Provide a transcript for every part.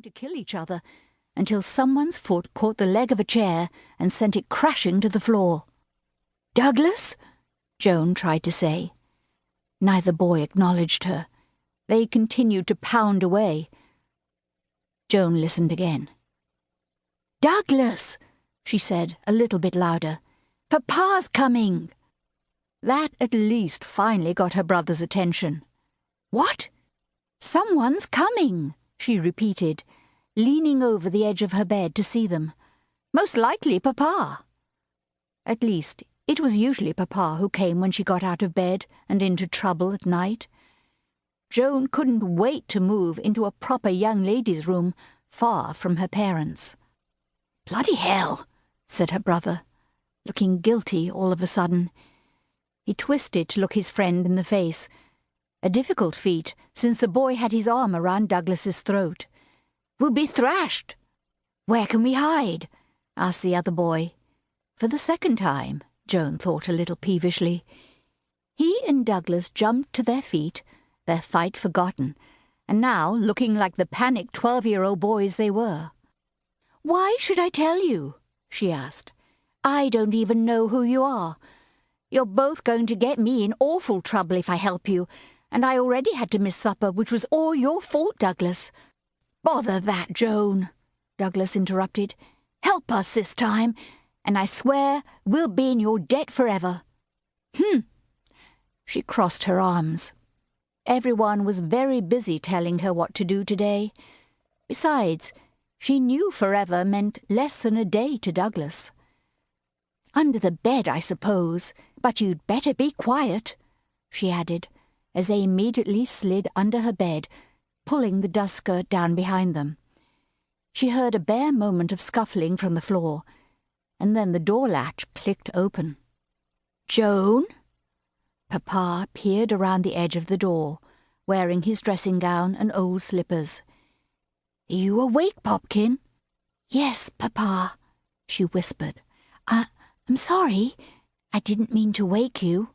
to kill each other until someone's foot caught the leg of a chair and sent it crashing to the floor. "Douglas?" Joan tried to say. Neither boy acknowledged her. They continued to pound away. Joan listened again. "Douglas!" she said, a little bit louder. "Papa's coming!" That at least finally got her brother's attention. "What?" "Someone's coming," she repeated, leaning over the edge of her bed to see them. "Most likely Papa." At least, it was usually Papa who came when she got out of bed and into trouble at night. Joan couldn't wait to move into a proper young lady's room far from her parents. "Bloody hell," said her brother, looking guilty all of a sudden. He twisted to look his friend in the face, a difficult feat since the boy had his arm around Douglas's throat. "We'll be thrashed." "Where can we hide?" asked the other boy. For the second time, Joan thought a little peevishly. He and Douglas jumped to their feet, their fight forgotten, and now looking like the panicked 12-year-old boys they were. "Why should I tell you?" she asked. "I don't even know who you are. You're both going to get me in awful trouble if I help you, and I already had to miss supper, which was all your fault, Douglas." "Bother that, Joan," Douglas interrupted. "Help us this time, and I swear we'll be in your debt forever." She crossed her arms. Everyone was very busy telling her what to do today. Besides, she knew forever meant less than a day to Douglas. "Under the bed, I suppose, but you'd better be quiet," she added, as they immediately slid under her bed, pulling the dust skirt down behind them. She heard a bare moment of scuffling from the floor, and then the door latch clicked open. "Joan?" Papa peered around the edge of the door, wearing his dressing gown and old slippers. "Are you awake, Popkin?" "Yes, Papa," she whispered. I'm sorry. I didn't mean to wake you."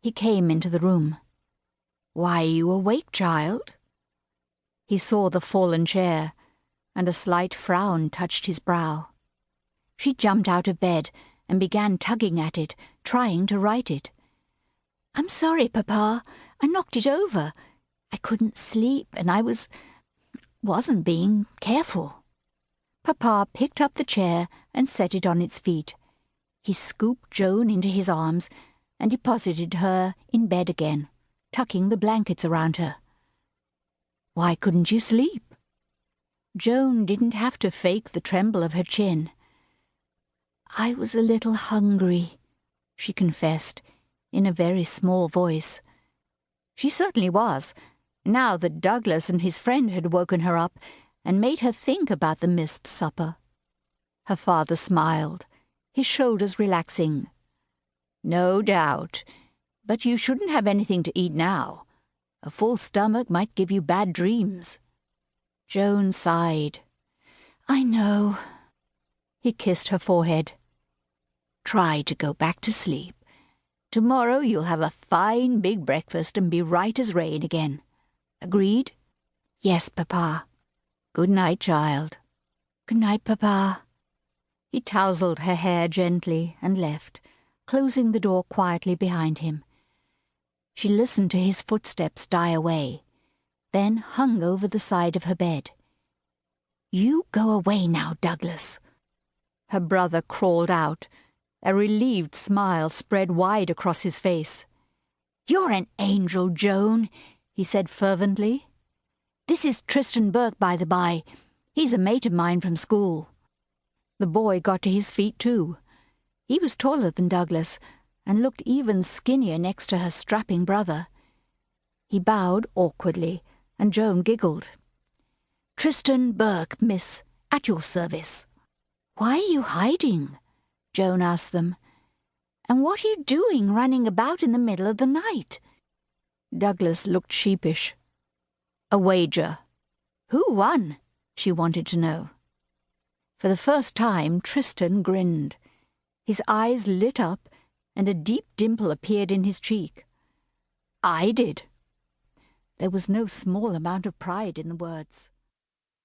He came into the room. "Why are you awake, child?" He saw the fallen chair, and a slight frown touched his brow. She jumped out of bed and began tugging at it, trying to right it. "I'm sorry, Papa. I knocked it over. I couldn't sleep, and I wasn't being careful." Papa picked up the chair and set it on its feet. He scooped Joan into his arms and deposited her in bed again, tucking the blankets around her. "Why couldn't you sleep?" Joan didn't have to fake the tremble of her chin. "I was a little hungry," she confessed, in a very small voice. She certainly was, now that Douglas and his friend had woken her up and made her think about the missed supper. Her father smiled, his shoulders relaxing. "No doubt, but you shouldn't have anything to eat now. A full stomach might give you bad dreams." Joan sighed. "I know." He kissed her forehead. "Try to go back to sleep. Tomorrow you'll have a fine big breakfast and be right as rain again. Agreed?" "Yes, Papa." "Good night, child." "Good night, Papa." He tousled her hair gently and left, closing the door quietly behind him. She listened to his footsteps die away, then hung over the side of her bed. "You go away now, Douglas." Her brother crawled out. A relieved smile spread wide across his face. "You're an angel, Joan," he said fervently. "This is Tristan Burke, by the by. He's a mate of mine from school." The boy got to his feet too. He was taller than Douglas, and looked even skinnier next to her strapping brother. He bowed awkwardly, and Joan giggled. "Tristan Burke, miss, at your service." "Why are you hiding?" Joan asked them. "And what are you doing running about in the middle of the night?" Douglas looked sheepish. "A wager." "Who won?" she wanted to know. For the first time, Tristan grinned. His eyes lit up, and a deep dimple appeared in his cheek. "I did." There was no small amount of pride in the words.